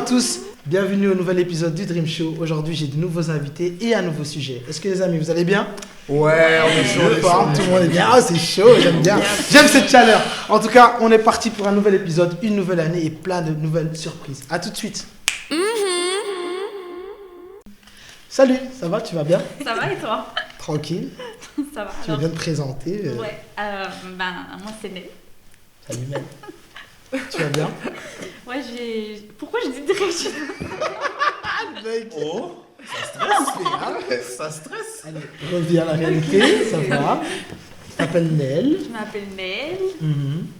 tous, bienvenue au nouvel épisode du Dream Show. Aujourd'hui, j'ai de nouveaux invités et un nouveau sujet. Est-ce que les amis, vous allez bien? Ouais, on est chaud, tout le monde est bien. Oh, c'est chaud, j'aime bien. J'aime cette chaleur. En tout cas, on est parti pour un nouvel épisode, une nouvelle année et plein de nouvelles surprises. À tout de suite. Salut, ça va? Tu vas bien? Ça va et toi? Tranquille. Ça va. Tu veux bien te présenter? Ouais, moi c'est Nel. Salut Mel. Tu vas bien? Ouais, Pourquoi je dis direction? Oh, ça stresse. Ça stresse. Allez, reviens à la réalité, ça va. Tu t'appelles Nel. Je m'appelle Nel,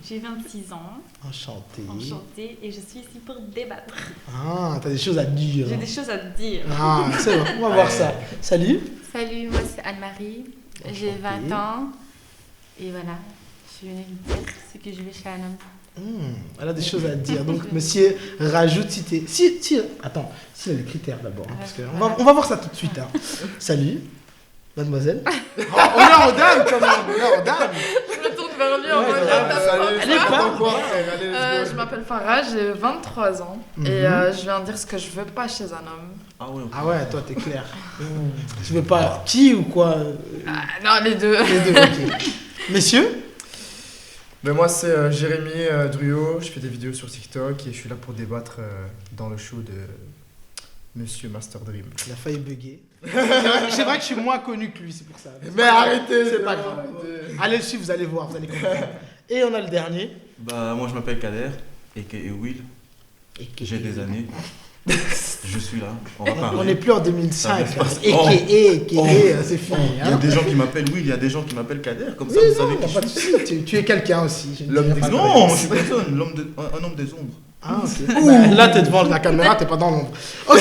j'ai 26 ans. Enchanté. Enchantée et je suis ici pour débattre. Ah, t'as des choses à dire. J'ai des choses à te dire. Ah, c'est bon, on va voir ça. Salut. Salut, moi c'est Anne-Marie, j'ai 20 ans et voilà, je suis venue vous dire ce que je vais chez un homme. Elle a des choses à dire. Donc, monsieur, rajoute si t'es. Attends, s'il y a des critères d'abord. Parce que on va voir ça tout de suite. Hein. Salut, mademoiselle. Oh, on est en dame quand même. On est en dame. Je me tourne vers lui en mode Salut, je m'appelle Farah, j'ai 23 ans et je viens dire ce que je veux pas chez un homme. Ah ouais, Ah ouais, toi t'es clair. Tu veux pas qui ou quoi? Non, les deux. Les deux, ok. Messieurs? Ben moi c'est Jérémy Druot, je fais des vidéos sur TikTok et je suis là pour débattre dans le show de Monsieur Master Dream. Il a failli bugger. C'est vrai que je suis moins connu que lui, c'est pour ça. Mais arrêtez, c'est pas grave. Allez le suivre, vous allez voir, vous allez comprendre. Et on a le dernier. Bah moi je m'appelle Kader, aka Will, j'ai des années, je suis là, on va parler. On n'est plus en 2005, Ça va se aka, c'est fini. Il y a Hein. des gens qui m'appellent Will, il y a des gens qui m'appellent Kader, comme ça Oui, vous savez non, qui pas je de suis. souci. Tu es quelqu'un aussi. L'homme des Non, je suis personne, un homme des ombres. Ah, ok. Bah, là, t'es devant la caméra, t'es pas dans l'ombre. Ok,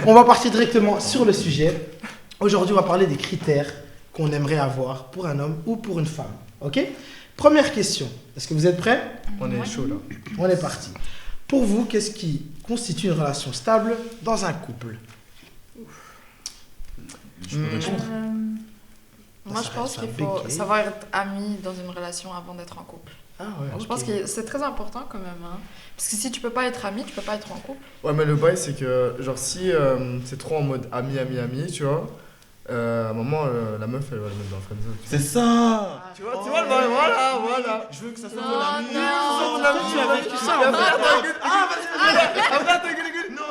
on va partir directement sur le sujet. Aujourd'hui, on va parler des critères qu'on aimerait avoir pour un homme ou pour une femme. Ok? Première question. Est-ce que vous êtes prêts? On est chaud là. On est parti. Pour vous, qu'est-ce qui constitue une relation stable dans un couple? Je peux répondre. Moi Ça je pense reste qu'il un faut béquet. savoir être ami dans une relation avant d'être en couple. Ah ouais, Je pense que c'est très important quand même. Hein. Parce que si tu peux pas être ami, tu peux pas être en couple. Ouais, mais le bail c'est que genre si c'est trop en mode ami, tu vois, à un moment la meuf elle va le mettre dans la friendzone. C'est ça. Tu vois le bail, voilà. Je veux que ça soit Non, mon ami. non. Mon ami, tu as vécu ça,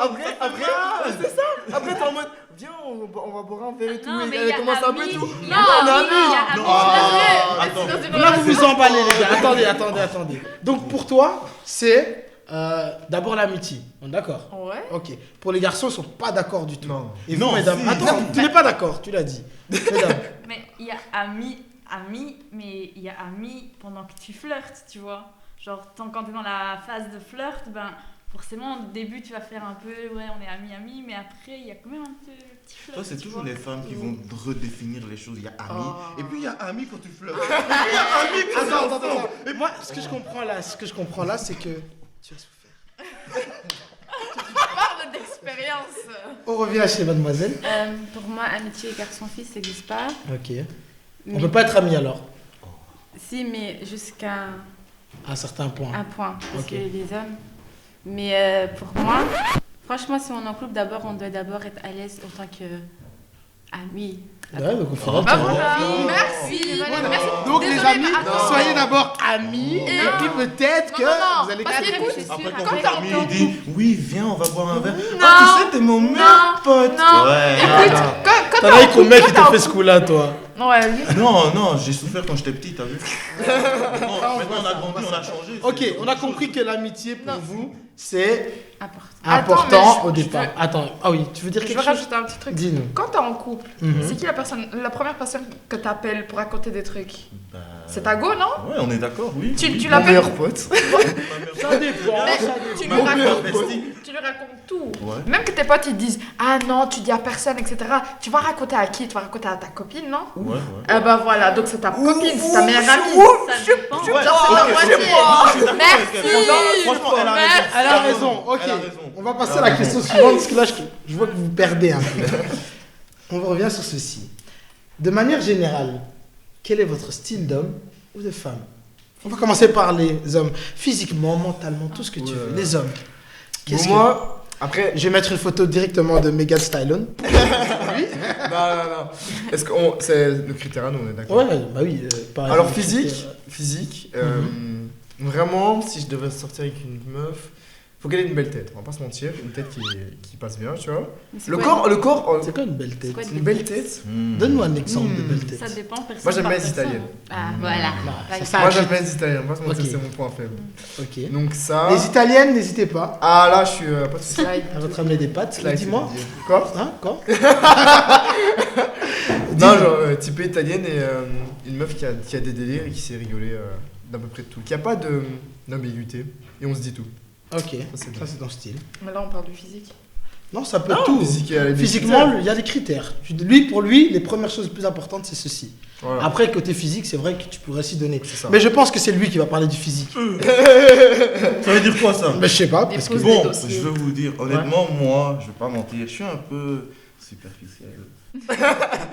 Après, en fait. Après, c'est ça. Après, t'es en mode, viens, on va boire un verre et tout. Non, mais et elle y a commence un peu ami. tout. Non, on est oui, amis. y a ami. Attends. Là, vous vous emballez, les gars. Attendez. Donc, pour toi, c'est d'abord l'amitié. On est d'accord? Ouais. Ok. Pour les garçons, ils sont pas d'accord du tout. Non. Et vous, Non, mesdames? si. Attends, tu n'es pas d'accord, tu l'as dit. Mesdames. Mais il y a ami, mais il y a ami pendant que tu flirtes, tu vois. Genre, quand t'es dans la phase de flirt, ben forcément, au début, tu vas faire un peu, ouais, on est amis, mais après, il y a quand même un petit flirt. Toi, c'est tu toujours vois. les femmes qui vont redéfinir les choses. Il y a ami, Oh. et puis il y a ami quand tu flirtes. Attends. Et moi, ce que je comprends là, c'est que tu as souffert. Parle d'expérience. On revient chez mademoiselle. Pour moi, amitié garçon-fille, ça n'existe pas. Ok. On Mais- peut pas être amis alors, Si, mais jusqu'à à un certain point. un point. Parce Ok. que les hommes. Mais pour moi, franchement, si on est en couple, d'abord, on doit d'abord être à l'aise en tant que ami. Ouais, donc on fera Ah, un Bah tour. voilà. Non. Merci. Voilà. Merci. Donc Désolée, les amis, mais attends. soyez d'abord amis et Non. puis peut-être que Non. vous allez Parce créer- qu'écoute, Après, Quand quand t'es ton en ami couple. il dit oui, viens, on va boire un verre. Non. Ah, tu sais, t'es mon meilleur pote. Non. Ouais. Écoute, quand T'as t'es vu en qu'on couple, mec qui quand t'a t'es fait ce coup-là, toi. en- Ouais, lui. Non, j'ai souffert quand j'étais petit, t'as vu? Maintenant, on a grandi, on a changé. Ok, c'est on a autre chose. compris que l'amitié pour Non. vous, c'est Important. important Attends, mais au départ. Attends, ah oui, tu veux dire Je quelque veux chose? rajouter un petit truc. Dis-nous. Quand t'es en couple, Mhm. c'est qui la première personne que t'appelles pour raconter des trucs? Bah, C'est ta go, non? Ouais, on est d'accord, oui. Tu oui. tu Mon l'appelles. meilleur pote. Ça dépend. Mais ça tu dépend. lui Mon racontes meilleur tout. bestie. Tu lui racontes tout. Ouais. Même que tes potes ils disent ah non, tu dis à personne, etc. Tu vas raconter à qui? Tu vas raconter à ta copine, non? Ouais. Ah bah voilà, donc c'est ta copine, c'est ta meilleure amie. Ça dépend. Ouais, Genre, c'est ok, la moitié. Merci. Franchement, elle a raison. Elle a raison, ok. Elle a raison. On va passer à la question suivante parce que là, je vois que vous perdez un peu. On revient sur ceci. De manière générale, quel est votre style d'homme ou de femme? On va commencer par les hommes. Physiquement, mentalement, tout ce que tu veux. Les hommes. Pour moi, Après, Je vais mettre une photo directement de Megan Stallone. non. Est-ce que c'est le critère à nous, on est d'accord? Ouais, bah oui. par Alors exemple, physique, vraiment, si je devais sortir avec une meuf, faut qu'elle ait une belle tête, on va pas se mentir, une tête qui passe bien, tu vois. Le corps, C'est quoi une belle tête? quoi une belle tête. Donne-moi un exemple de belle tête. Ça dépend, personne. Moi j'aime bien par les personne. italiennes. Ah, voilà. c'est ça. Moi j'aime bien les italiennes, on va pas se mentir, Ok. c'est mon point faible. Ok. Donc ça. Les italiennes, n'hésitez pas Ah là, je suis pas de soucis. Slide. à votre amener des pâtes. Slide, Dis-moi. c'est dire. Quoi? Hein, quoi? Non, genre typée italienne et une meuf qui a des délires et qui sait rigoler d'à peu près de tout. Qui a pas d'ambiguïté et on se dit tout. Ok, c'est ça bien. c'est ton style. Mais là, on parle du physique. Non, ça peut être tout. Physiquement, il y a des critères. Pour lui, les premières choses les plus importantes, c'est ceci. Voilà. Après, côté physique, c'est vrai que tu pourrais s'y donner. C'est ça. Mais je pense que c'est lui qui va parler du physique. Ça veut dire quoi ça? Mais je sais pas, parce que... Dépose Bon, des dossiers. je veux vous dire, honnêtement, moi, je vais pas mentir, je suis un peu superficiel.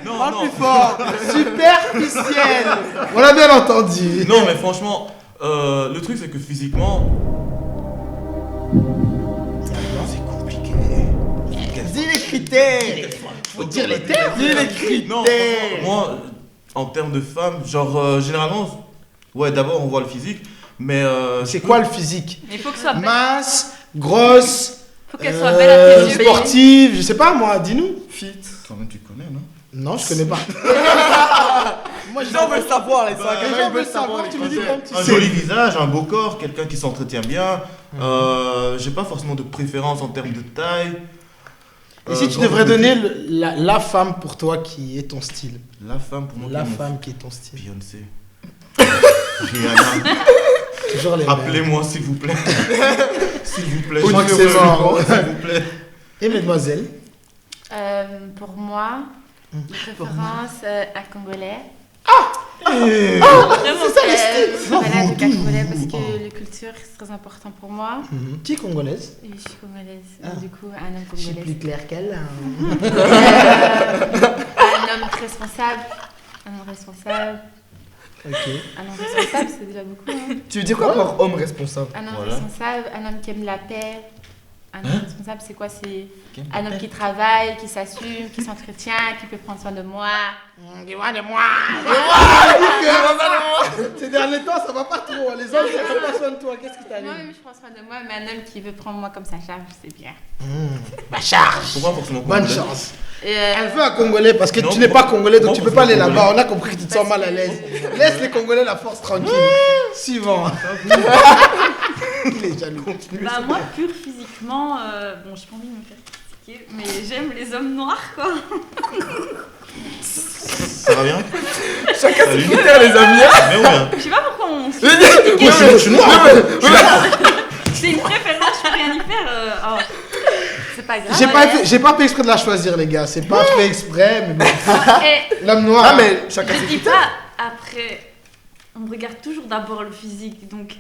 non, Parle non. plus fort. Superficiel. On l'a bien entendu. Non, mais franchement, le truc c'est que physiquement. C'est compliqué. Dis les critères. Faut dire les termes. Dis les critères. Non, franchement, moi, en termes de femme, genre, généralement, ouais, d'abord on voit le physique, mais. C'est quoi le physique? Mais il faut que ce soit belle. Mince, grosse, Faut qu'elle soit belle à tes yeux. sportive, je sais pas moi, dis-nous. Fit. Quand même, tu connais, non? Non, je connais pas. Moi, Les gens veulent savoir, les Les gens veulent savoir, tu me dis comme tu Un sais. joli visage, un beau corps, quelqu'un qui s'entretient bien. J'ai pas forcément de préférence en termes de taille. Et si tu devrais donner la femme pour toi qui est ton style? La femme pour moi. La qui est mon- femme qui est ton style. Beyoncé. Rihanna. Toujours les mêmes. Appelez-moi s'il vous plaît. S'il vous plaît. Je crois que c'est mort. S'il vous plaît. Et mademoiselle? Pour moi, de préférence un Congolais. Vraiment. Voilà, de Congolais parce que la culture c'est très important pour moi. Qui est congolaise? Et je suis congolaise. Ah. Du coup, un homme Je suis congolais. plus clair qu'elle. Un homme responsable. Un homme responsable. Ok. Un homme responsable, c'est déjà beaucoup. Hein. Tu veux dire quoi par homme responsable? Un homme Voilà. responsable, un homme qui aime la paix. Un homme responsable, c'est quoi? C'est un homme qui travaille, qui s'assume, qui s'entretient, qui peut prendre soin de moi. Dis-moi de moi. Ces derniers temps, ça va pas trop. Les hommes, ça prend pas soin de toi. Qu'est-ce qui t'arrive? Moi-même, je prends soin de moi, mais un homme qui veut prendre moi comme sa charge, c'est bien. Ma charge. Pourquoi forcément Bonne congolais? chance. Et, Elle veut un Congolais parce que Non, tu n'es pas Congolais, donc non, tu peux pas aller Congolais. là-bas. On a compris que tu te sens mal à l'aise. Laisse les Congolais la force tranquille. Suivant. Il est jaloux. Bah moi, pur physiquement, bon, j'ai pas envie de me faire critiquer, mais j'aime les hommes noirs, quoi. Ça va bien? Chacun ses Salut. critères, les amis. Bien ou bien? Je sais pas pourquoi on se Moi, je suis noir. C'est une préférence, je peux rien y faire. Oh. c'est pas grave. J'ai pas fait exprès de la choisir, les gars. C'est pas fait exprès, mais bon. Et L'homme noir. Ah, mais chacun je ses dis critères. pas, après, on regarde toujours d'abord le physique, donc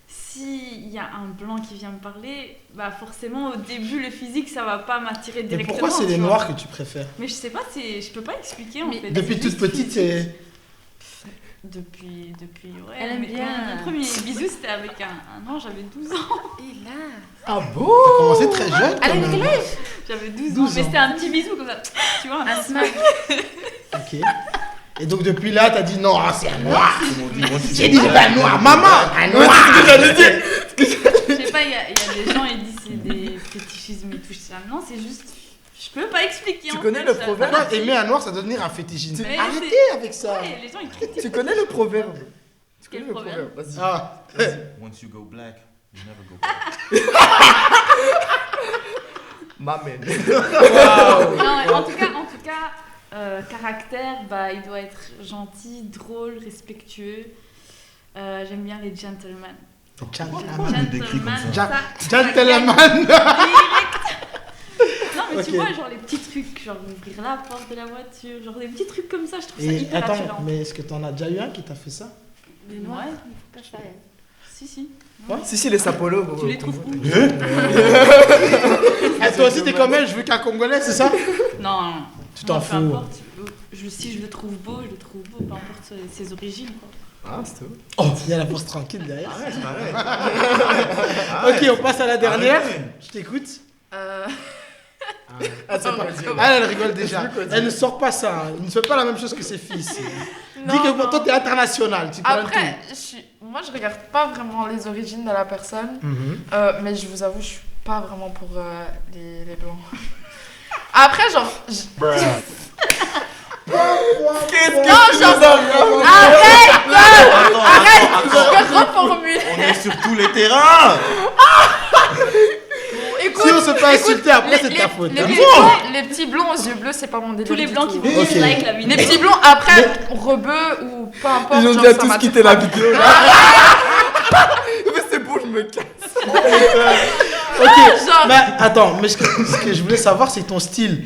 s'il y a un blanc qui vient me parler, bah forcément au début le physique ça va pas m'attirer Mais directement. pourquoi c'est les tu vois. noirs que tu préfères? Mais je sais pas, je peux pas expliquer en Mais fait. Depuis C'est toute juste petite, c'est. Depuis, ouais. Elle aime mais bien. Mon premier bisou c'était avec un an, j'avais 12 ans. Et là. Ah bon? T'as commencé très jeune quand Avec même. quel âge? J'avais 12 12 ans, mais ans. c'était un petit bisou comme ça. Tu vois, Un smile. Ok. Et donc depuis là, t'as dit non, c'est un noir. Comme on dit, moi, si J'ai dit c'est pas un noir, maman, un noir. Je sais pas, il y a des gens ils disent c'est des fétichismes et tout ça. Non, c'est juste. Je peux pas expliquer. Tu en connais fait, le ça- proverbe? Pourquoi aimer un noir, ça doit devenir un fétichisme? Mais Arrêtez avec ça. Ouais, les gens ils critiquent. Tu connais le proverbe? Tu connais Quel le proverbe? proverbe? Vas-y. Ah. Once you go black, you never go back. Maman. Non, en tout cas, caractère, bah, il doit être gentil, drôle, respectueux. J'aime bien les gentlemen. Gentleman. Pourquoi on le décrit comme ça? ça Gentleman. Non, mais Ok. tu vois, genre les petits trucs, genre ouvrir la porte de la voiture, genre des petits trucs comme ça, je trouve ça Et hyper attends, attirant. mais est-ce que t'en as déjà eu un qui t'a fait ça? Les noirs, Ouais. il faut pas ça. Si. Si, les sapolos. Tu les trouves où Ah, toi aussi t'es comme elle, je veux qu'un Congolais, c'est ça? Non. Tu t'en Non, peu fous. importe. Si je le trouve beau, je le trouve beau, peu importe ses origines. Quoi. Ah, c'est tout. Il y a la force tranquille derrière. Arrête. Ok, on passe à la dernière. Arrêtez. Je t'écoute. Ah, c'est pas Elle rigole déjà. Elle ne sort pas ça. Elle ne fait pas la même chose que ses filles ici. Dis que pour toi, t'es international. Tu connais Après, moi, je regarde pas vraiment les origines de la personne. Mais je vous avoue, je suis pas vraiment pour les blancs. Après, genre... Qu'est-ce Arrête, je peux reformuler. On est sur tous les terrains. Écoute, Si on se fait insulter, après, c'est ta faute. les petits blonds aux yeux bleus, c'est pas mon délire. Tous les du blancs tout. qui vont dislike la vidéo. Les petits blonds, après, rebeux ou peu importe. Ils ont genre, déjà ça tous m'attire quitté pas. la vidéo là. Mais c'est bon, je me casse. Ok, Genre- mais attends, mais ce que je voulais savoir, c'est ton style.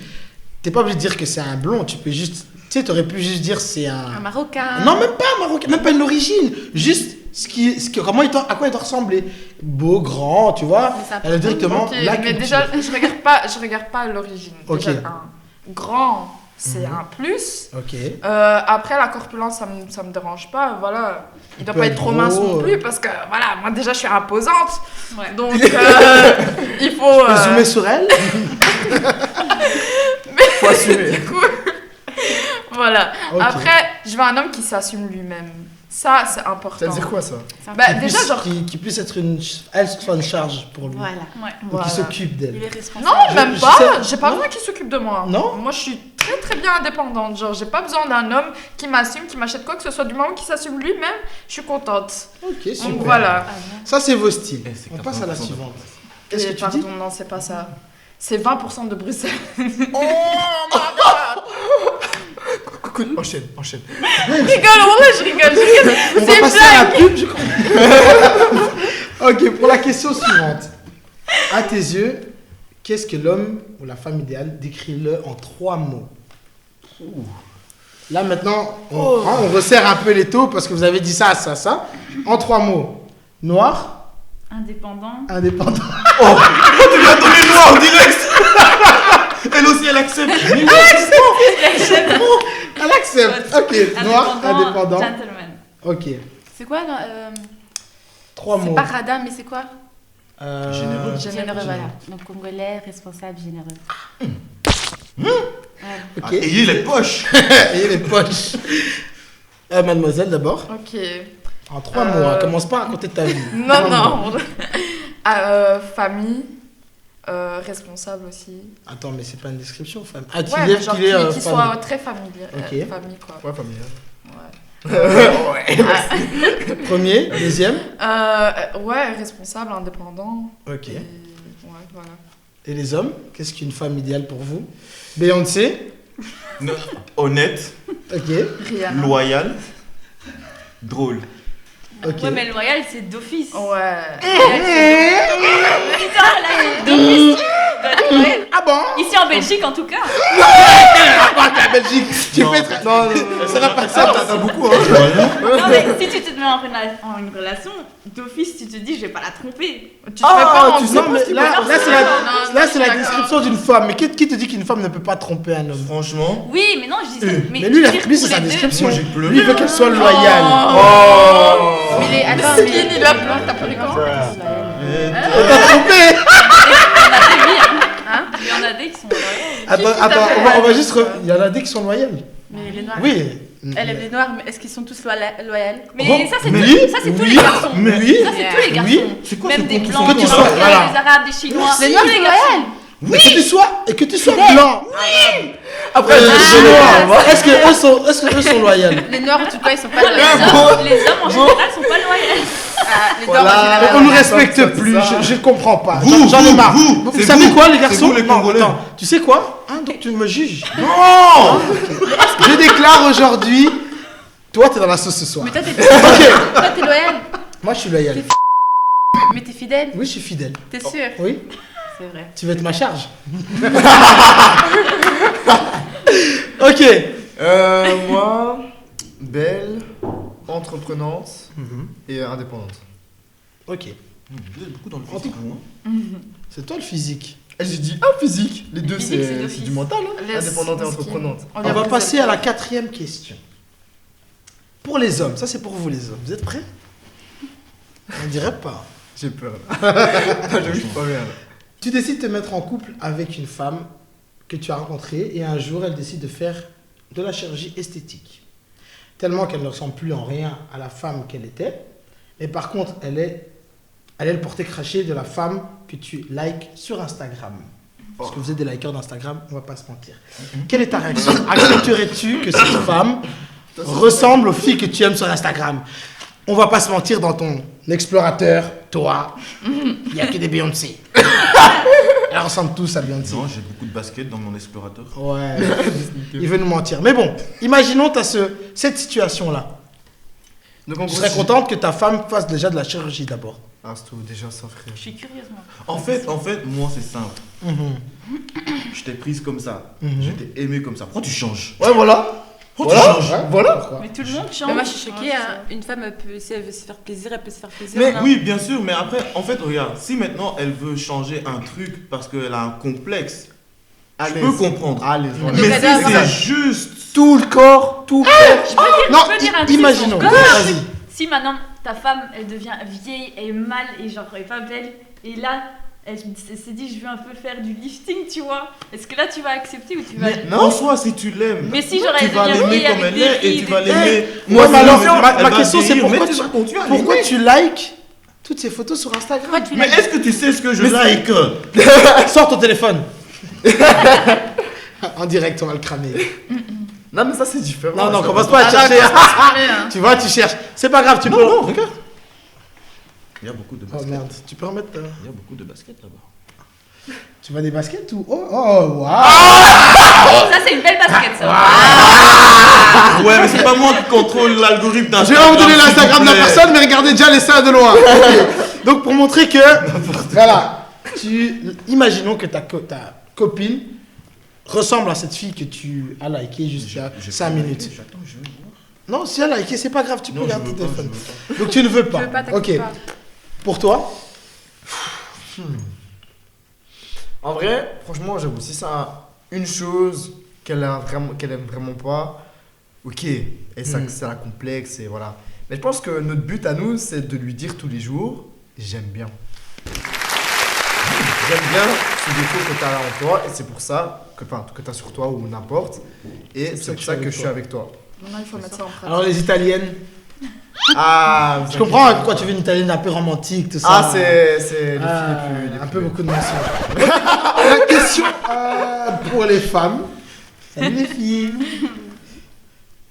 T'es pas obligé de dire que c'est un blond, tu peux juste. Tu sais, t'aurais pu juste dire c'est Un un. Marocain. Non, même pas marocain, même pas une origine. Juste comment à quoi il doit ressembler. Beau, grand, tu vois. Mais ça Elle a directement Ok, la mais culture. déjà, je regarde pas l'origine. Ok. Déjà, un grand, c'est un plus. Ok. Après, la corpulence, ça me dérange pas. Voilà. Il doit peut pas être être trop mince gros, non plus parce que, voilà, moi déjà, je suis imposante. Ouais. Donc, il faut. Tu peux zoomer sur elle. Faut assumer. Du coup, voilà. Ok. Après, je veux un homme qui s'assume lui-même. Ça, c'est important. Ça veut dire quoi ça? Bah, Qui déjà, puisse- genre. qui puisse être elle soit une charge pour lui. Voilà. Ouais. Ou Voilà. qui s'occupe d'elle. Il est responsable. Non, même je pas. sais- J'ai pas non. besoin qu'il s'occupe de moi. Non. Moi, je suis très très bien indépendante. Genre, j'ai pas besoin d'un homme qui m'assume, qui m'achète quoi que ce soit. Du moment qu'il s'assume lui-même, je suis contente. Ok, super. Donc voilà. Ça, c'est vos styles. Eh, c'est On passe à la 80% de suivante. Qu'est-ce que tu pardon, dis? non, c'est pas ça. C'est 20% de Bruxelles. Enchaîne. Je rigole, ouais, je rigole. On va C'est passer une à la pub, je crois. Ok, pour la question suivante. À tes yeux, qu'est-ce que l'homme ou la femme idéale? Décris-le en 3 mots. Là maintenant, on resserre un peu les taux parce que vous avez dit ça. En 3 mots. Noir, Indépendant. indépendant. Tu lui as donné noir en direct. Elle aussi, elle accepte. Elle accepte. Ok, noir, indépendant. Gentleman. Ok, C'est quoi 3 C'est mots. pas radin, mais c'est quoi Généreux. Généreux, voilà. Donc congolais, responsable, généreux. Ok. Ah, ayez les poches. Ayez les poches. Mademoiselle d'abord. Ok. En 3 mots, hein. Commence pas à raconter ta vie. Non, 3 mots. non. Famille. Responsable aussi. Attends, mais c'est pas une description, femme. Ah, Ouais, qu'il mais est, genre qu'il est, qui femme. soit très familier. Ok. Famille, quoi. Ouais, familial. Ouais. Premier, deuxième. Ouais, responsable, indépendant. Ok. Et... Ouais, voilà. Et les hommes, qu'est-ce qu'une femme idéale pour vous? Beyoncé. Non, honnête, Ok. Rihanna. loyal, drôle. Ok. Ouais, mais le loyal, c'est d'office. Ouais. Putain, là, d'office. Ouais. Ah bon? Ici en Belgique, en tout cas. La Belgique. Tu fais très. Non, ça n'a pas de sens. T'as beaucoup, hein. Non, mais si tu te mets en une relation, d'office, tu te dis, je vais pas la tromper. Tu te fais pas Ah, tu mentir. sais, mais là, Non, là, c'est la d'accord. description d'une femme. Mais qui te dit qu'une femme ne peut pas tromper un homme? Franchement, Oui, mais non, je dis ça. Mais lui, je veux dire, lui, c'est pour sa les deux. description. moi j'ai pleuré. Lui, il veut qu'elle soit loyale. Oh. Mais les. Attends, C'est mais. fini, il a pleuré, t'as pleuré quand Elle t'a trompé. Il y en a des qui sont loyaux. Attends, on va juste. Il y en a des qui sont loyales. Mais les noirs. Oui. Elle aime les noirs, mais est-ce qu'ils sont tous loyaux? Mais ça, c'est Oui, tous les garçons. mais oui. Ça, c'est tous les garçons. Oui. C'est quoi Même ce des con qui blancs, sont Que tu des sois- Marocains, voilà. des arabes, des chinois. Les tous noirs les sont garçons. loyaux. Mais que tu sois blanc. Après, Chinois. Est-ce que eux sont loyaux? Les noirs, en tout cas, ils sont pas Les loyaux. hommes, en général, sont pas loyaux. Les noirs, en général. On ne ça, respecte ça, plus, ça. je ne comprends pas. Vous, J'en ai vous, marre. vous, Vous c'est savez vous. quoi, les C'est garçons? vous, les Non, Congolais. attends. Tu sais quoi? Hein, donc tu me juges. Non. Je déclare aujourd'hui, toi, t'es dans la sauce ce soir. Mais toi, t'es Ok. loyal. Moi, je suis loyal. Mais t'es fidèle. Oui, je suis fidèle. T'es sûr? Oui. C'est vrai. Tu veux être ma charge? Ok. Moi, belle, entreprenante et indépendante. Ok. Vous êtes beaucoup dans le En physique, tout- vous, hein. C'est toi le physique. Et j'ai dit, physique. Les deux, Physique, c'est c'est d'office. du mental, hein. Les- Indépendante et les entreprenante. On va passer à la 4e question. Pour les hommes, ça c'est pour vous les hommes. Vous êtes prêts? On dirait pas. J'ai peur. Je suis pas bien. Là. Tu décides de te mettre en couple avec une femme que tu as rencontrée et un jour, elle décide de faire de la chirurgie esthétique. Tellement qu'elle ne ressemble plus en rien à la femme qu'elle était. Mais par contre, elle est le porté craché de la femme que tu likes sur Instagram. Parce que vous êtes des likers d'Instagram, on va pas se mentir. Quelle est ta réaction? Accepterais-tu que cette femme ressemble aux filles que tu aimes sur Instagram? On va pas se mentir, dans ton explorateur, toi, il n'y a que des Beyoncé. Elles ressemblent tous à Beyoncé. Non, j'ai beaucoup de baskets dans mon explorateur. Ouais, il veut nous mentir. Mais bon, imaginons tu as cette situation-là. Donc en Tu gros, serais contente que ta femme fasse déjà de la chirurgie d'abord. Ah, c'est tout, déjà ça, frère. Je suis curieuse, moi. En fait, moi, c'est simple. Je t'ai prise comme ça. Mhm. Je t'ai aimé comme ça. Pourquoi tu changes? Ouais, voilà. Pourquoi Voilà, tu changes? ouais, voilà. Pourquoi Mais tout le monde change. Mais moi, je suis choquée. Ouais, Hein. Une femme, si elle veut se faire plaisir, elle peut se faire plaisir. Mais non. oui, bien sûr, mais après, en fait, regarde, si maintenant elle veut changer un truc parce qu'elle a un complexe, je peux comprendre. Allez, Mais Mais elle si doit avoir- c'est juste. Tout le corps, tout le corps. Non, je peux dire un truc, imaginons. je peux Vas-y. Si maintenant ta femme elle devient vieille et mal et genre elle est pas belle et là elle s'est dit je veux un peu faire du lifting, tu vois, est-ce que là tu vas accepter ou tu vas Mais en soi, si tu l'aimes, Mais si genre tu elle vas devient l'aimer vieille comme avec elle des est et rides, tu vas des- l'aimer. Moi, mais alors, elle ma va question, c'est vieillir, pourquoi mais tu- vas continuer à Pourquoi l'aimer. tu likes toutes ces photos sur Instagram? Pourquoi tu Mais l'as est-ce que tu sais ce que je like? Sors ton téléphone. En direct, on va le cramer. Non, mais ça, c'est différent. Non, non, ça. commence pas à chercher. Tu vois, tu cherches. C'est pas grave, tu peux. Non, regarde. Il y a beaucoup de Oh baskets. merde, tu peux remettre. Il y a beaucoup de baskets là-bas. Tu vois des baskets ou. Oh, oh, waouh! Ça c'est une belle basket ça. Ouais, mais c'est pas moi qui contrôle l'algorithme Je vais d'Instagram. pas vous donner s'il l'Instagram vous de la plaît. personne, mais regardez déjà les seins de loin. Ok. Donc, pour montrer que. Voilà. Imaginons que ta copine ressemble à cette fille que tu as likée juste il y a J'ai 5 pas minutes. liké, j'attends, je vais voir. Non, si elle a liké, c'est pas grave, tu peux Non, je regarder veux ton pas, je téléphone. veux pas. Donc, tu ne veux Je pas. veux pas, Ok. t'inquiète pas. Pour toi? En vrai, franchement, j'avoue, si c'est une chose qu'elle aime vraiment pas, ok, et ça, c'est la complexe, et voilà. Mais je pense que notre but à nous, c'est de lui dire tous les jours, j'aime bien. J'aime bien ce défaut que tu as là en toi, et c'est pour ça que tu as sur toi ou n'importe. Et c'est pour ça que je suis avec toi. Maintenant, il faut mettre ça en pratique. Alors, les italiennes. Ah, Je comprends pourquoi tu veux une italienne un peu romantique, tout ça. Ah, c'est les filles Ah, les plus. un peu beaucoup de mensonges. La question pour les femmes. Salut les filles.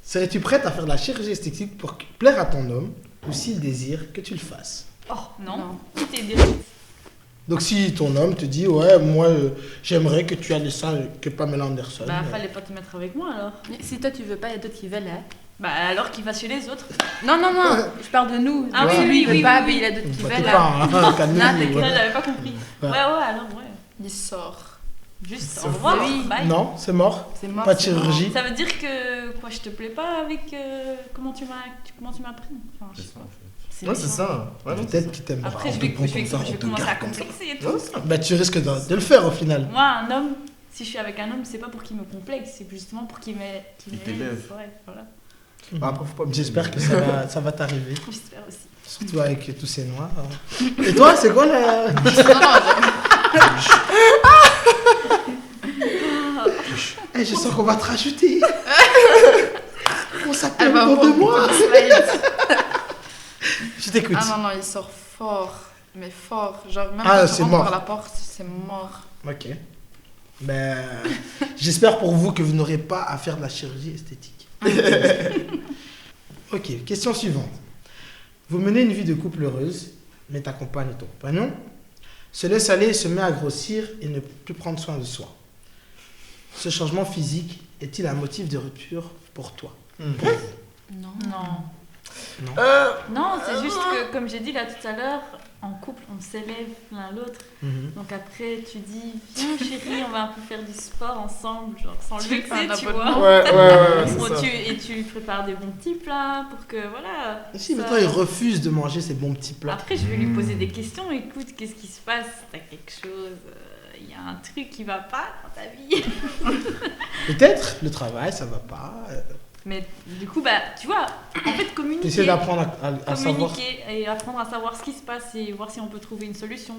Serais-tu prête à faire de la chirurgie esthétique pour plaire à ton homme ou s'il désire que tu le fasses? Oh non, Non. tout est direct. Donc si ton homme te dit ouais moi j'aimerais que tu aies les seins que Pamela Anderson. Bah fallait pas te mettre avec moi alors. Mais si toi tu veux pas, il y a d'autres qui veulent. Hein. Bah alors qu'il va chez les autres. Non, non, non, je parle de nous. Ah Si oui, lui, il veut oui, pas, oui, mais oui. il a d'autres qui Bah, veulent. t'es Là. pas, hein, calme-nous, Non, t'inquiète. ouais. Ça j'avais pas compris. Ouais. Ouais alors ouais. Il sort. Juste Ça au revoir. oui. Bye. Non, c'est mort. C'est mort. Pas de c'est mort. chirurgie. Ça veut dire que quoi je te plais pas avec comment tu m'as pris. Enfin, je sais pas. Ouais, c'est ça. Ouais, non, Peut-être qu'il t'aime. Après je vais commencer à complexer et tout. Ouais, c'est ça. Bah tu risques de le faire au final. Moi un homme, si je suis avec un homme, c'est pas pour qu'il me complexe, c'est justement pour qu'il m'élève. t'élève. Ouais, voilà. Bah, après, faut pas me J'espère que ça va t'arriver. J'espère aussi. Surtout avec tous ces noirs. Et toi, c'est quoi la. Eh, je sens qu'on va te rajouter. On s'appelle Elle va dans 2 voir mois. beaucoup de slides. Je t'écoute. Ah non, non, il sort fort. Mais fort. Genre, même Ah, quand c'est tu rentres mort. par la porte, c'est mort. Ok. Ben, j'espère pour vous que vous n'aurez pas à faire de la chirurgie esthétique. Ok, question suivante. Vous menez une vie de couple heureuse, mais ta compagne et ton compagnon se laisse aller et se met à grossir et ne peut plus prendre soin de soi. Ce changement physique est-il un motif de rupture pour toi? Non. Non. Non, c'est juste que, comme j'ai dit là tout à l'heure, en couple, on s'élève l'un l'autre. Mhm. Donc après, tu dis, viens chérie, on va un peu faire du sport ensemble, genre sans le Tu fais un vexer, tu abonnement. vois. Ouais, c'est Bon, ça. et tu prépares des bons petits plats pour que, voilà. Et si ça- maintenant il refuse de manger ces bons petits plats? Après, je vais lui poser des questions. Écoute, qu'est-ce qui se passe? T'as quelque chose? Il y a un truc qui va pas dans ta vie? Peut-être le travail, ça va pas. Mais du coup, bah, tu vois, en fait, Tu communiquer. essaies d'apprendre à savoir. Communiquer et apprendre à savoir ce qui se passe et voir si on peut trouver une solution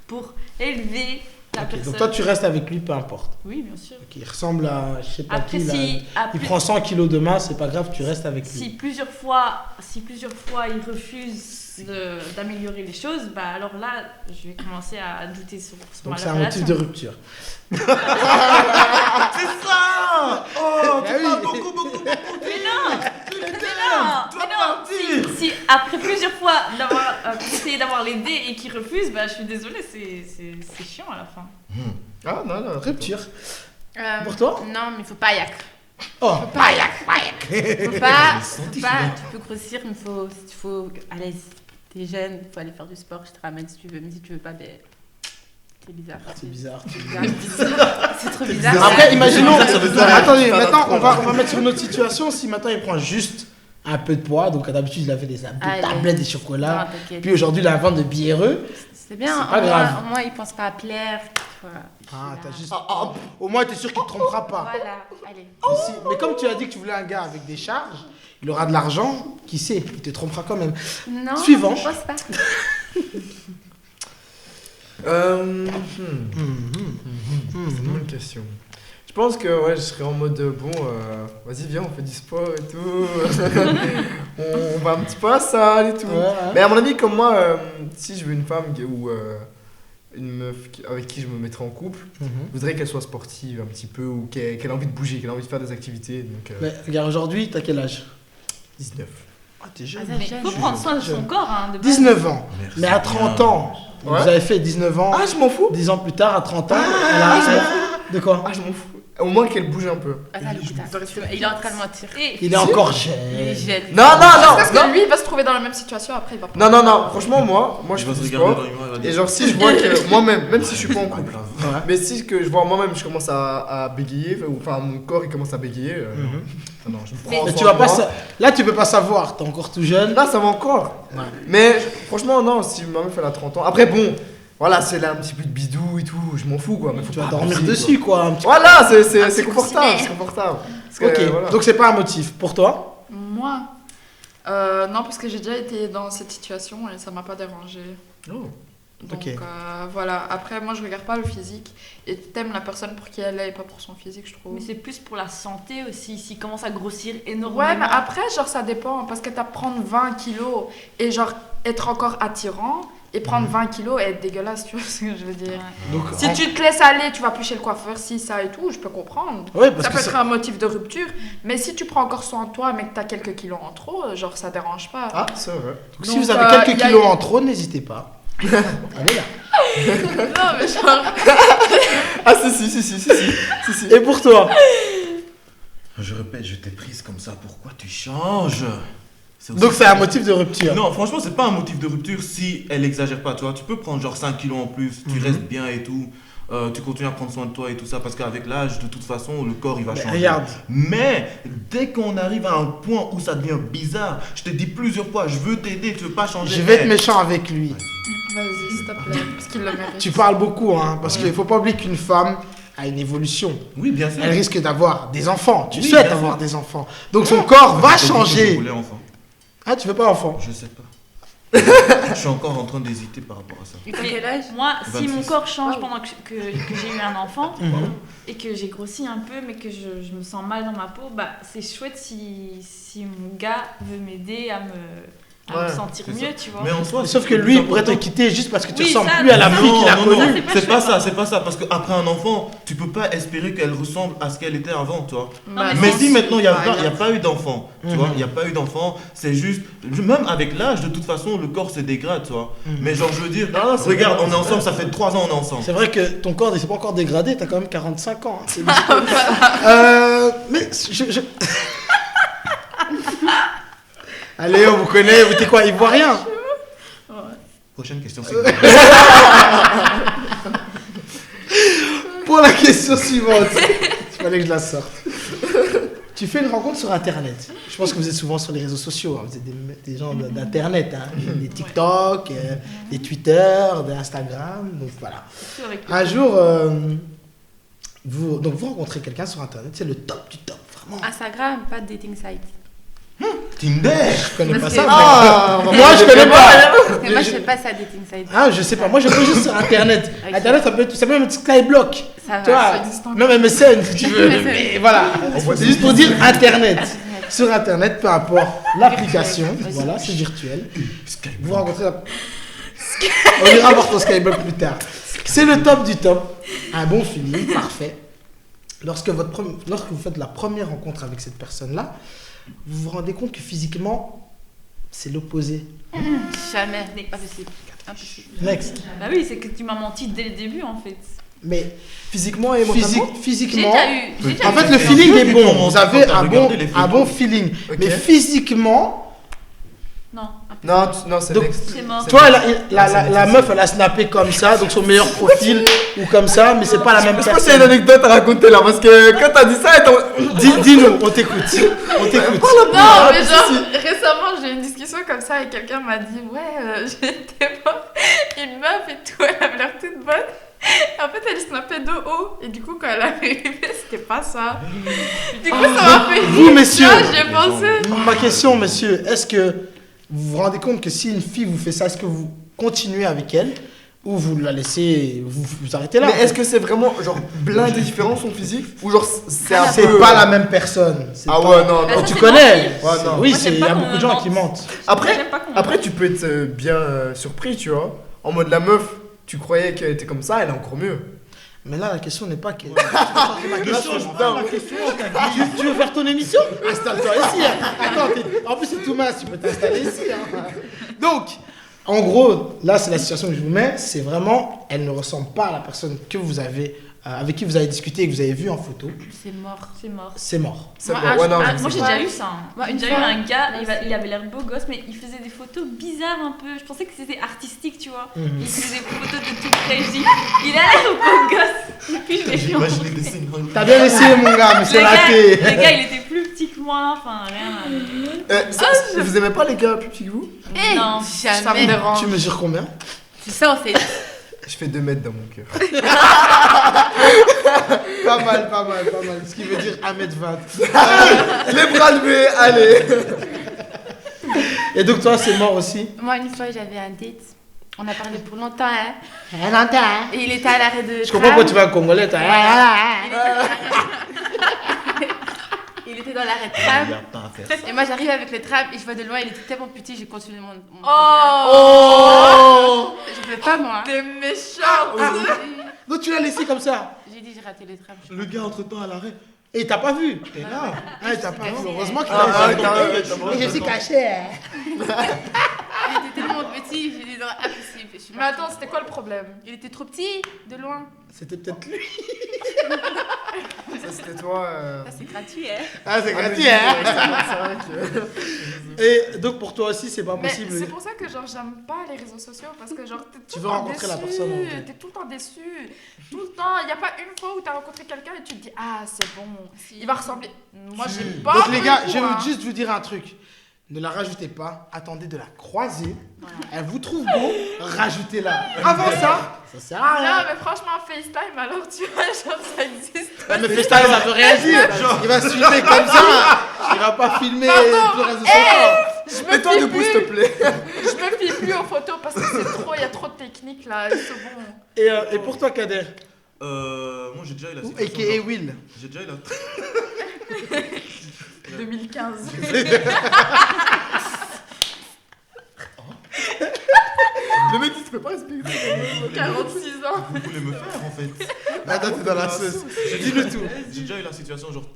pour élever la Ok, personne. donc toi, tu restes avec lui, peu importe. Oui, bien sûr. Ok, il ressemble à, je sais pas Après, qui, là. si, Il prend 100 kilos de masse, c'est pas grave, tu restes avec lui. si plusieurs fois il refuse d'améliorer les choses, bah alors là, je vais commencer à douter sur Donc ma c'est un relation. motif de rupture. C'est ça. Oh, Bah tu parles oui. beaucoup. Mais non, Toi, partir. si après plusieurs fois d'avoir essayé d'avoir l'aider et qu'il refuse, bah je suis désolée, c'est chiant à la fin. Ah non. Rupture. Pour toi? Non, mais faut pas yak. Oh, Faut pas, tu peux grossir, mais faut aller, t'es jeune, faut aller faire du sport, je te ramène si tu veux, mais si tu veux pas, ben, c'est bizarre. c'est bizarre. C'est trop bizarre. Après, imaginons. Ça veut dire- Attendez, Ça maintenant, va on va mettre sur une autre situation. Si maintenant il prend juste un peu de poids, donc d'habitude il avait des Allez. tablettes, des Non, chocolats. t'inquiète. Puis aujourd'hui, il a un ventre de biéreux. C'est bien, c'est pas grave. au moins il pense pas à plaire. Voilà. Ah, t'as juste. Ah, Au moins, t'es sûr qu'il te trompera pas. Voilà, allez. Mais comme tu as dit que tu voulais un gars avec des charges, il aura de l'argent, qui sait, il te trompera quand même. Non, Suivant. je pense pas. C'est une bonne question. Je pense que ouais, je serais en mode vas-y viens on fait du sport et tout. on va un petit peu à la salle et tout. Ouais. Mais à mon avis comme moi, si je veux une femme ou une meuf avec qui je me mettrais en couple, je voudrais qu'elle soit sportive un petit peu ou qu'elle ait envie de bouger, qu'elle ait envie de faire des activités. Donc Mais regarde, aujourd'hui, t'as quel âge? 19. Ah, t'es jeune. Mais il faut prendre soin de son corps, hein, de base. 19 ans. Merci Mais à 30 bien. ans, Ouais. vous avez fait 19 ans, Ah je m'en fous. 10 ans plus tard, à 30 ans, elle a- de quoi? Ah je m'en fous. Au moins qu'elle bouge un peu. Attends, il est en train de mentir. Et Il est encore Il est jeune. jeune. Non. Parce que lui, il va se trouver dans la même situation, après il va pas. Non, franchement moi Je je vais fais se du regarder sport. dans les miroirs, il va dire, Et genre si je vois que moi-même, même si je suis pas en pas couple, grave. Ouais. mais si que je vois moi-même, je commence à bégayer, ou enfin mon corps il commence à bégayer, non, je me prends Mais soin tu vas de pas moi. là, tu peux pas savoir, t'es encore tout jeune. Là ça va encore. Ouais. Mais franchement non, si ma meuf elle a 30 ans, après bon, voilà c'est là un petit peu de bidou et tout, je m'en fous quoi. Mais faut Tu vas pas dormir abuser, dessus, quoi. un petit quoi. Voilà, c'est petit confortable, coussinet. c'est confortable. Parce que, Ok, voilà. donc c'est pas un motif. Pour toi? Moi non, parce que j'ai déjà été dans cette situation et ça m'a pas dérangé. Oh. Donc Ok. voilà, après moi je regarde pas le physique et t'aimes la personne pour qui elle est et pas pour son physique je trouve. Mais c'est plus pour la santé aussi, s'il commence à grossir énormément. Ouais mais après genre ça dépend parce que t'as prendre 20 kilos et genre être encore attirant et prendre 20 kilos et être dégueulasse, tu vois ce que je veux dire. Ouais. Donc, Si tu te laisses aller, tu vas plus chez le coiffeur, si ça et tout, je peux comprendre. Ouais, parce Ça que peut être un motif de rupture, mais si tu prends encore soin de toi mais que t'as quelques kilos en trop, genre ça dérange pas. Ah, c'est vrai. donc, si Donc, vous avez quelques y a kilos eu- en trop, n'hésitez pas. Allez là. Non mais genre... Ah si. Et pour toi? Je répète, je t'ai prise comme ça, pourquoi tu changes? aussi- Donc c'est un motif de rupture. Non, franchement, c'est pas un motif de rupture si elle exagère pas, tu vois. Tu peux prendre genre 5 kilos en plus, tu restes bien et tout. Tu continues à prendre soin de toi et tout ça, parce qu'avec l'âge, de toute façon, le corps il va Mais changer. regarde. Mais dès qu'on arrive à un point où ça devient bizarre, je te dis plusieurs fois, je veux t'aider, tu veux pas changer. Je vais être mais- méchant avec lui. Vas-y s'il te plaît, parce qu'il le mérite. Tu parles beaucoup, hein, parce qu'il faut pas oublier qu'une femme a une évolution. Oui, bien sûr. Elle risque d'avoir des enfants. Tu Oui, souhaites bien avoir sûr. des enfants. Donc son corps va Je t'ai dit que Je changer. voulais enfant. Ah, tu veux pas enfant? Je sais pas. Je suis encore en train d'hésiter par rapport à ça. Et t'as quel âge? Moi, si 26. mon corps change pendant que j'ai eu un enfant et que j'ai grossi un peu, mais que je me sens mal dans ma peau, bah c'est chouette si mon gars veut m'aider à me Ouais, sentir c'est mieux, tu vois. Mais en soi, Sauf c'est que le lui, plus il pourrait te important. quitter juste parce que tu Oui, ressembles ça, plus à la non, fille qu'il a non, connue. non, c'est pas c'est pas chouette, ça, c'est pas ça, parce qu'après un enfant, tu peux pas espérer qu'elle ressemble à ce qu'elle était avant, toi. Non, Mais non, si maintenant il n'y a, Bah, y a pas eu d'enfant, tu vois, il n'y a pas eu d'enfant, c'est juste, même avec l'âge, de toute façon, le corps se dégrade, tu vois. Mais genre, je veux dire, Non, c'est regarde, vrai, on est ensemble, ça fait 3 ans, on est ensemble. C'est vrai que ton corps ne s'est pas encore dégradé, t'as quand même 45 ans. Hein. C'est mais je... Allez, on vous connaît, vous t'es quoi, ivoirien? Prochaine question, c'est Pour la question suivante, il fallait que je la sorte. Tu fais une rencontre sur Internet. Je pense que vous êtes souvent sur les réseaux sociaux. Hein. Vous êtes des gens d'Internet. Hein. Des TikTok, des Twitter, des Instagram. Donc voilà. Surtout avec Un jour, vous rencontrez quelqu'un sur Internet. C'est le top du top. Instagram, pas de dating site. Tinder. Je connais pas Parce ça. que- mais- Moi, je connais pas. Parce que moi, je fais pas ça dating site. Ah, je sais pas. Moi, je peux juste sur Internet. Ok. Internet, ça peut même être Skyblock. Ça Tu va. vois, ça existe encore. même MSN si tu veux. MSN. Mais voilà. C'est juste pour dire Internet. Sur Internet, peu importe l'application, Virtuel. voilà, c'est virtuel. Vous rencontrez la... On ira voir ton Skyblock plus tard. C'est le top du top. Un bon feeling, parfait. Lorsque vous faites la première rencontre avec cette personne-là, vous vous rendez compte que physiquement, c'est l'opposé. Jamais. Impossible. Impossible. Next. Bah oui, c'est que tu m'as menti dès le début en fait. Mais Physiquement et mentalement. J'ai physiquement, déjà eu. J'ai déjà en eu. fait, le feeling est bon. Vous avez Quand t'as regardé les un bon photos. feeling. Ok. Mais physiquement, Non, Non, non, c'est Donc, next. c'est mort. toi, la meuf, elle a snappé comme ça, donc son meilleur profil, ou comme ça, mais c'est pas la même Je pense qu'il y a une personne. anecdote à raconter là, parce que quand t'as dit ça, Dis-nous, on t'écoute. On t'écoute. Non, mais genre, récemment, j'ai eu une discussion comme ça et quelqu'un m'a dit ouais, j'étais voir une meuf et tout, elle avait l'air toute bonne. Et en fait, elle snappait de haut. Et du coup, quand elle est arrivée, c'était pas ça. Du coup, ça m'a fait Vous, messieurs, j'ai pensé. ma question, messieurs, est-ce que vous vous rendez compte que si une fille vous fait ça, est-ce que vous continuez avec elle ou vous la laissez, vous arrêtez là? Mais est-ce que c'est vraiment genre blindé différent son physique? Ou genre c'est un c'est peu. pas la même personne? C'est Ah pas- ouais, non, Bah, non. ça, Tu c'est connais? menti. Ouais, non. Oui, Moi, j'aime il y pas a qu'on beaucoup de gens mente. qui mentent. Après, J'aime pas qu'on après mente. tu peux être bien surpris, tu vois. En mode la meuf, tu croyais qu'elle était comme ça, elle est encore mieux. Mais là, la question n'est pas que. Non, Tu veux faire ton émission? Installe-toi ici. Hein. Attends, en plus c'est tout mince, tu peux t'installer ici. Hein. Donc, en gros, là c'est la situation que je vous mets, c'est vraiment, elle ne ressemble pas à la personne que vous avez, avec qui vous avez discuté et que vous avez vu en photo. C'est mort. C'est mort. C'est mort. c'est Moi, bon. Ouais, non, Ah, je moi sais j'ai pas. déjà eu ça. Hein. Moi, J'ai une déjà eu fois- un gars, il avait l'air beau gosse, mais il faisait des photos bizarres un peu. Je pensais que c'était artistique, tu vois. Mhm. Il faisait des photos de tout près. Je dis, il a l'air beau gosse. Et puis je l'ai vu. J'imagine des signes. T'as bien essayé mon gars, mais c'est raté. Le gars, il était plus petit que moi. Enfin, rien. Vous aimez pas les gars plus petits que vous? Non. Ça me Jamais. dérange. Tu mesures combien? C'est ça, en fait. Je fais 2 mètres dans mon cœur. Pas mal, pas mal, pas mal. Ce qui veut dire 1m20. Les bras levés, allez. Et donc toi, c'est mort aussi? Moi, une fois, j'avais un date. On a parlé pour longtemps, hein. Longtemps, hein. Et il était à l'arrêt de Je comprends pourquoi tu vas à Congolais, toi. Il était dans l'arrêt de tram. Et moi, j'arrive avec le tram et je vois de loin, il était tellement petit, j'ai continué mon. Oh, Je fais pas, moi. t'es méchant. Donc tu l'as laissé comme ça. J'ai dit, j'ai raté le tram. Le gars, entre-temps, à l'arrêt. Et t'as pas vu? T'es là. Ah, t'as pas vu. Heureusement qu'il Ah, t'a ouais, vu. t'as- Et je suis caché. Hein. Il était tellement petit, j'ai dit, non, impossible. Je suis Mais partie. attends, c'était quoi le problème? Il était trop petit, de loin. C'était peut-être lui. Ça c'était toi. Ça, c'est gratuit, hein. Ah, c'est Ah, mais gratuit, hein. c'est vrai que. Et donc pour toi aussi, c'est pas Mais possible. c'est pour ça que genre j'aime pas les réseaux sociaux parce que genre t'es tout Tu le veux temps rencontrer la déçu, personne, en fait. t'es tout le temps déçu, tout le temps. Il y a pas une fois où t'as rencontré quelqu'un et tu te dis ah c'est bon, il va ressembler. Moi j'ai pas. Donc les pris gars, le je coup, vais hein. juste vous dire un truc. Ne la rajoutez pas, attendez de la croiser. Elle vous trouve beau, rajoutez-la. Avant ça, ça sert à Non rien. mais franchement FaceTime alors tu vois genre ça existe. Ouais, mais FaceTime, ça veut rien dire. Il va se filmer comme ça. Il va pas filmer tout le réseau social. Je me Mets-toi fie debout s'il te plus, plaît. je me fie plus aux photos parce que c'est trop, il y a trop de techniques là, c'est bon. Et pour toi, Kader, Moi, j'ai déjà eu la ou situation. a.k.a. genre- Will. J'ai déjà eu la. 2015. Le mec il se fait pas respirer. 46 ans. Vous voulez me faire en fait. Attends, t'es dans la sauce. Dis-le tout. J'ai déjà eu la situation genre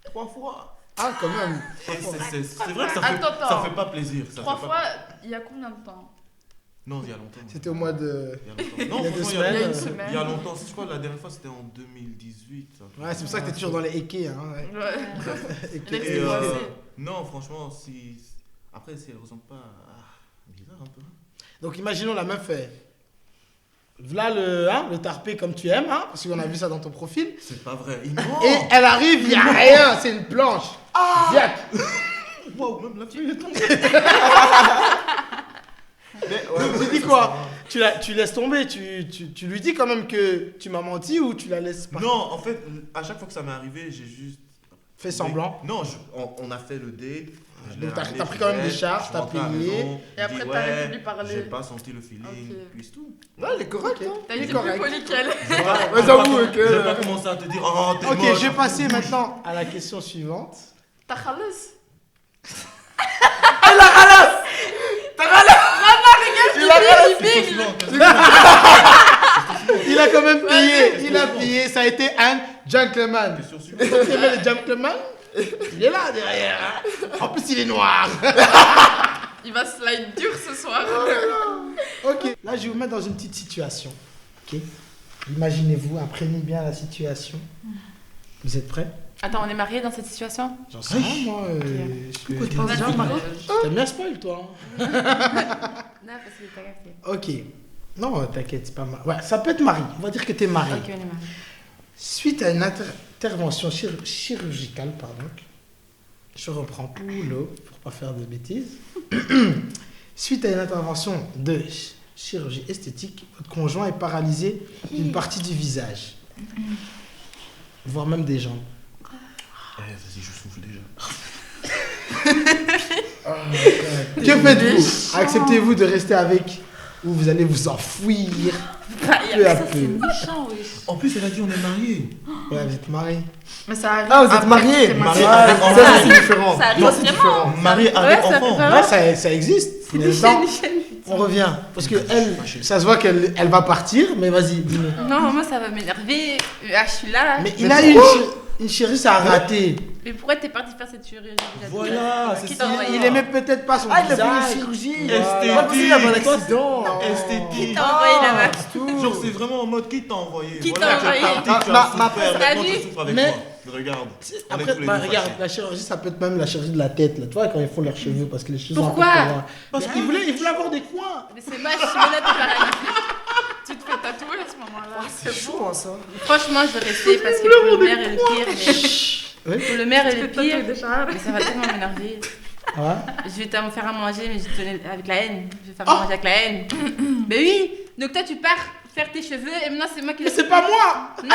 3 fois. Ah, quand même. Et c'est vrai que ça fait, Attends. ça fait pas plaisir. Ça 3 fait fois, pas- il y a combien de temps? Non, il y a longtemps. C'était au mois de. Il y a longtemps. Non, Il y a 2 franchement, semaines. Il y a une euh, semaine. Il y a longtemps. Je crois que la dernière fois c'était en 2018. ça. Ouais, c'est pour ça que t'es toujours dans les équés. Hein, ouais. Ouais. Équés. Les Et croisés. non, franchement, si. Après, si elle ressemble pas à. Bizarre un peu. Donc imaginons la meuf fait. Voilà le tarpé comme tu aimes, hein, parce qu'on a vu ça dans ton profil. C'est pas vrai. Et elle arrive, il n'y a rien, c'est une planche. Ziac. Wow, même la fille est tombée. Mais ouais, Tu dis quoi? Tu laisses tomber, tu lui dis quand même que tu m'as menti ou tu la laisses pas? Non, en fait, à chaque fois que ça m'est arrivé, j'ai juste. Fais semblant. Non, on a fait le dé. je l'ai Donc, t'as ramené, pris je quand même l'ai, des charges, je t'as rentre à la payé. maison, Et je après, dis, t'arrêtes ouais, de lui parler. j'ai pas senti le feeling, Ok. puis c'est tout. Ouais, elle est correcte. Ok. Hein. T'as Il est été plus correct. poli qu'elle. Ouais, j'avoue Je vais pas que. commencer à te dire, oh, t'es Ok, moche. je vais passer maintenant à la question suivante. T'as khalas. Il a quand même payé, il a payé, ça a été un gentleman. Question suivante. Tu aimais le gentleman? Il est là derrière. Hein. En plus, il est noir. Il va slide dur ce soir. Ok, là, je vais vous mettre dans une petite situation. Ok. Imaginez-vous, apprenez bien la situation. Vous êtes prêts? Attends, on est mariés dans cette situation? J'en sais rien, moi. Ok. Je pense Vas-y, déjà, Marco. T'aimes bien spoil, toi? Hein. Non, parce que t'as café. Ok. Non, t'inquiète, c'est pas mal. Ouais, ça peut être mari. On va dire que t'es marié. Ok, on est mariés. Suite à une intervention chirurgicale, pardon, je reprends tout l'eau pour pas faire de bêtises. Suite à une intervention de chirurgie esthétique, votre conjoint est paralysé d'une partie du visage, voire même des jambes. Vas-y, je souffle déjà. Que faites-vous? Acceptez-vous de rester avec ou vous allez vous enfouir peu à peu? méchant, oui. En plus, elle a dit, on est mariés. Ouais, vous êtes mariés. Mais ça arrive. Ah, vous êtes après mariés. que t'es Mariés marié. avec enfant. Ça, c'est différent. Ça arrive Non, c'est vraiment. différent. Mariés avec ça enfant. fait Ouais, ça existe. Mais non, on revient. Parce que elle, ça se voit qu'elle va partir, mais vas-y, dis-nous. Non, moi ça va m'énerver. Ah, je suis là. Mais il a eu une chérie, ça a raté. Mais pourquoi t'es parti faire cette chirurgie déjà? Voilà, c'est Qui ça. t'a envoyé? Il aimait peut-être pas son Ah, il a fait visage. une chirurgie. Esthétique. Pas possible d'avoir un accident. Esthétique. Qui t'a envoyé là-bas? Genre, c'est vraiment en mode qui t'a envoyé. Qui Voilà, t'a tu as envoyé? parti, tu as Ma- souffert, t'as maintenant vu? tu souffres avec Mais- moi. Regarde. On est Après, tous les bah, deux regarde, fâchés. la chirurgie, ça peut être même la chirurgie de la tête. Là. Tu vois, quand ils font leurs cheveux, parce que les cheveux Pourquoi? sont un peu trop loin. Parce qu'il voulait avoir des coins. Mais c'est moche, Simona, t'es paralysée. Tu te fais tatouer à ce moment-là. C'est chaud, hein, ça. Franchement, je vais rester parce que pour le maire et le pire, mais... Oui. Pour le maire et le Tu te fais pire, tatouer déjà. mais ça va tellement m'énerver. Ouais. Je vais te faire à manger, mais je vais te donner avec la haine. Je vais faire à manger avec la haine. Mais oui. Donc toi, tu pars faire tes cheveux et maintenant c'est moi qui... Mais c'est pas moi. Non.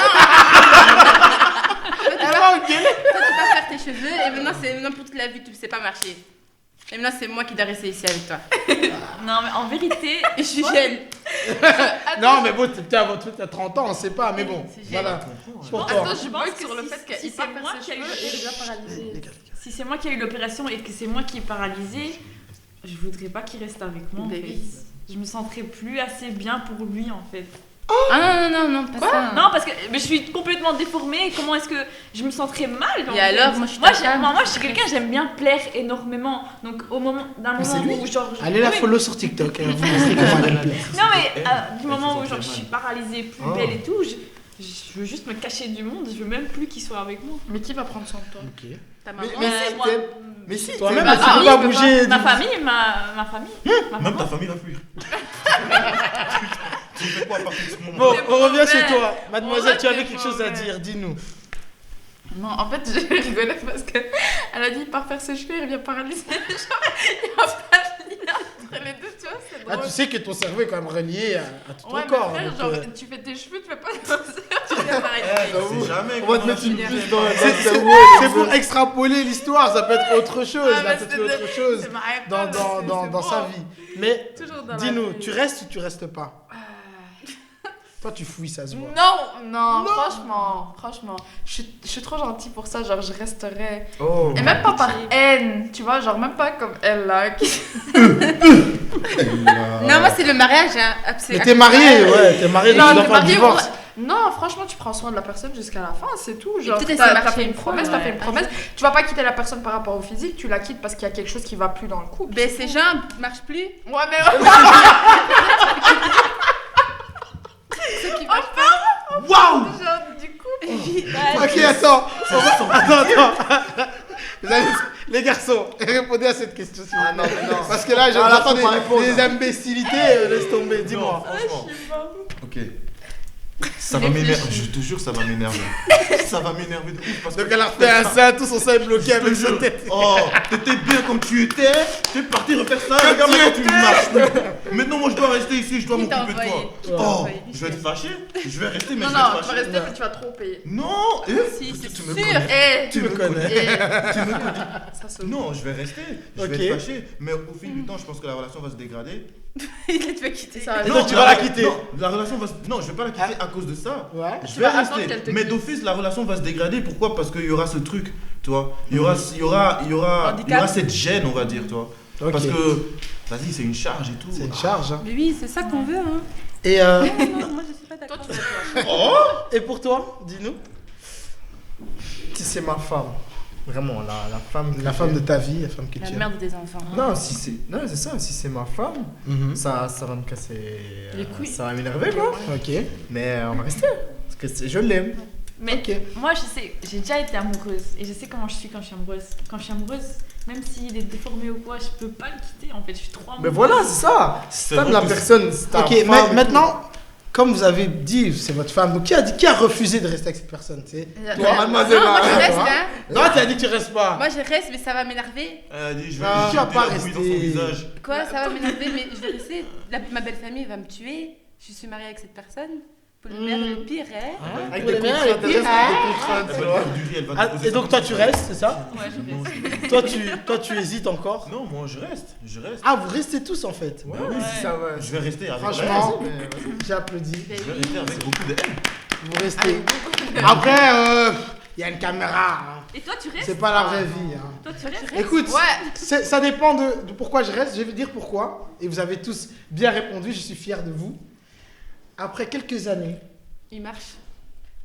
Elle va engueuler. Toi, tu pars faire tes cheveux et maintenant c'est maintenant pour toute la vie, tu sais pas marcher. Et maintenant c'est moi qui dois rester ici avec toi. Non, mais en vérité, Et je suis jeune. Non, mais bon, t'as 30 ans, on sait pas. Mais bon, C'est génial. voilà. C'est pour Attends, toi. je Je pense bug que sur le si- fait si qu'il c'est part moi faire qui ses a eu cheveux le- et il est déjà paralysé. si c'est moi qui ai eu l'opération et que c'est moi qui est paralysée, je voudrais pas qu'il reste avec moi. En Mais fait. oui. Je me sentirais plus assez bien pour lui en fait. Ah non, pas ça. Non, parce que mais je suis complètement déformée. Comment est-ce que je me sentirais mal en Et fait. alors, moi, je suis ta femme. moi, je suis quelqu'un, j'aime bien plaire énormément. Donc, au moment d'un c'est moment lui. où genre. Allez la Oui, follow sur TikTok. Vous verrez comment elle plaît. Non, mais du Elle moment se où genre, je sentait suis mal. paralysée, plus Oh. belle et tout, je veux juste me cacher du monde. Je veux même plus qu'il soit avec moi. Mais qui va prendre soin de toi? Ok. Ta Mais- maman. mais si, moi, t'aimes- Mais si, Toi-même, Ma tu peux famille, pas je peux bouger. Ma du- famille, ma famille. Ma Même maman. ta famille va fuir. Tu fais quoi à partir de ce moment? Bon, C'est on revient mauvais. chez toi. Mademoiselle, tu Ouais, avais c'est quelque chose à mauvais. dire, dis-nous. Non, en fait, j'ai rigolé parce que elle a dit il part faire ses cheveux, il vient paralyser. Genre, il n'y a pas de lien entre les deux, tu vois, c'est Ah, drôle. tu sais que ton cerveau est quand même relié à tout ton Ouais, mais corps. frère, donc, genre, euh, tu fais tes cheveux, tu fais pas de tu viens paralyser. C'est jamais. On va te comment mettre une tu puce fais. dans la c'est pour extraper l'histoire, ça peut être autre chose. Ah, Là, mais peut être c'est autre chose C'est ma dans, réponse, dans, c'est dans, dans bon. sa vie. Mais Toujours dans la dis-nous, vie. tu restes ou tu restes pas? Toi, tu fouilles, ça se voit. Non, franchement, je suis trop gentille pour ça, genre je resterai. Oh. Et même pas par haine, tu vois, genre même pas comme elle là. Non, moi c'est le mariage. Hein. Mais t'es marié, ouais, t'es marié, donc Non, tu dois t'es faire le marié, divorce. ouais. Non, franchement, tu prends soin de la personne jusqu'à la fin, c'est tout. Genre, peut-être t'as ça t'as marche fait une une fois, promesse, t'as fait une ouais. promesse. Tu vas pas quitter la personne par rapport au physique, tu la quittes parce qu'il y a quelque chose qui va plus dans le couple. Ben ses jambes marchent plus. Ouais, mais Ce qui marche Waouh! genre, du coup. Ok, attends. Attends. Vous allez- Les garçons, répondez à cette question. s'il vous Ah non, plaît. mais non. Parce que là, Ah, là, j'entends faut pas répondre. des imbécilités, laisse tomber, Non, dis-moi. franchement. Ok. Ça va m'énerver. Je te jure, ça va m'énerver. Ça va m'énerver de ouf parce que. Donc elle a refait un sein, tout son sein est bloqué avec sa tête. Oh, t'étais bien comme tu étais. T'es parti refaire ça, regarde maintenant tu marches. Maintenant moi je dois rester ici, je dois Qui t'a m'occuper de envoyé toi. Qui t'a Oh, envoyé je vais être fâché. Je vais rester, mais Non, je non, vais tu être vas fâché. rester, mais tu vas trop payer. Non, Si, c'est tu me sûr. connais. Eh, Tu me connais. ça se Non, je vais rester, je Ok. vais être fâché, mais au fil du temps, je pense que la relation va se dégrader. Il te fait quitter. Ça va. Et donc, tu vas la quitter. Non, la relation va se... Non, je vais pas la quitter à cause de ça. Ouais. Je Tu vais vas attendre rester, qu'elle te mais quitte. d'office, la relation va se dégrader. Pourquoi? Parce qu'il y aura ce truc, tu vois. Il y aura cette gêne, on va dire, tu vois. Ok. Parce que, vas-y, c'est une charge et tout. C'est une charge. Hein. Mais oui, c'est ça qu'on veut, hein. Et, Non, moi je suis pas Toi, d'accord. tu vas toi. et pour toi, dis-nous. Si c'est ma femme, vraiment, la femme. La femme de ta vie, la femme que La tu aimes. mère de tes enfants. Non, si c'est. Non, c'est ça, si c'est ma femme, Mhm. ça va me casser. Les couilles. Ça va m'énerver, quoi. Ok. Mais on va rester. Parce que je l'aime. Mais Ok. moi, je sais, j'ai déjà été amoureuse et je sais comment je suis quand je suis amoureuse. Quand je suis amoureuse, même s'il est déformé ou quoi, je peux pas le quitter en fait. Je suis trop amoureuse. Mais voilà, c'est ça. C'est T'aimes vrai la que personne, c'est ta Ok, femme et tout. maintenant, comme vous avez dit, c'est votre femme. Donc, qui a refusé de rester avec cette personne, tu sais? Toi, mademoiselle, Non, moi je là. reste, hein. Non, tu as dit que tu restes pas. Moi je reste, mais ça va m'énerver. Elle a dit, je vais Ah, lui tu vas jeter pas la bouille dans son rester. visage. Quoi, ça va m'énerver, mais je vais rester. Ma belle famille va me tuer. Je suis mariée avec cette personne. Pour le meilleur et le pire, hein. Avec Pour des les mères, contraintes, et puis- des contraintes, Elle tu va vois. lui faire du riz, elle va Ah, déposer et donc, son toi, petit tu sac. restes, c'est ça? Ouais, je Non, reste. toi, tu hésites encore? Non, moi je reste. Ah, vous restez tous en fait. Ouais, Oui, c'est ça, ouais. Je vais rester avec Franchement, Mais vas-y. j'applaudis. Je vais rester avec beaucoup de haine. Vous restez. Après, il y a une caméra. Hein. Et toi, tu restes? C'est pas la vraie vie. Hein. Toi, tu restes? Écoute, Ouais. ça dépend de pourquoi je reste. Je vais vous dire pourquoi. Et vous avez tous bien répondu. Je suis fier de vous. Après quelques années, Il marche.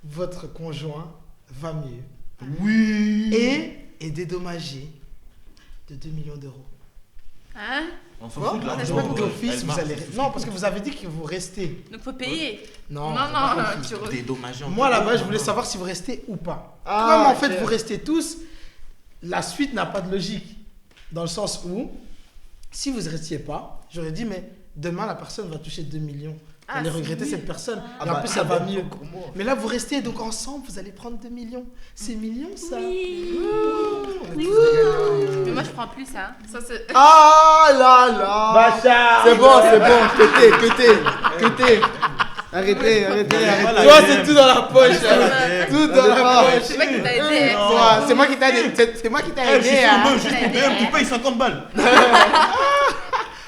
votre conjoint va mieux Oui. et est dédommagé de 2 millions d'euros. Hein? On s'en Quoi fout de Donc, l'argent. d'office, Elle vous marche, allez. c'est tout Non, ce parce que vous avez dit que vous restez. Donc faut payer. Non, Non, j'ai pas non, compris. tu qui est dédommagé. Moi là-bas, je voulais savoir si vous restez ou pas. Ah, Comme en ok. fait vous restez tous, la suite n'a pas de logique. Dans le sens où, si vous ne restiez pas, j'aurais dit, mais demain la personne va toucher 2 millions. Vous Ah, allez c'est regretter nul. cette personne. Ah Et en bah, plus, ça va mieux. encore moins. Mais là, vous restez donc ensemble, vous allez prendre 2 millions. C'est mignon ça. Mais moi je prends plus, hein. Ça, c'est. Ah là là. Bachar. C'est bon, cuté. Arrêtez. Toi, c'est tout dans la poche. Ouais. Tout dans la poche. C'est moi qui t'a aidé. hein. Toi, c'est moi qui t'a aidé. C'est moi qui t'a Eh, je suis aidé. sur hein. le même, juste pour DM, tu payes 50 balles.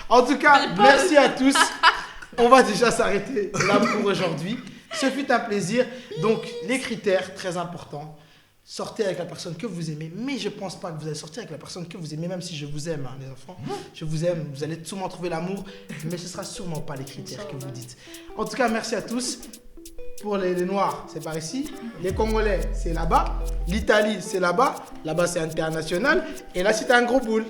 En tout cas, merci à tous. On va déjà s'arrêter là pour aujourd'hui. Ce fut un plaisir. Donc, les critères, très importants. Sortez avec la personne que vous aimez. Mais je pense pas que vous allez sortir avec la personne que vous aimez, même si je vous aime, hein, les enfants. Je vous aime. Vous allez sûrement trouver l'amour. Mais ce sera sûrement pas les critères que vous dites. En tout cas, merci à tous. Pour les Noirs, c'est par ici. Les Congolais, c'est là-bas. L'Italie, c'est là-bas. Là-bas, c'est international. Et là, c'est un gros boule.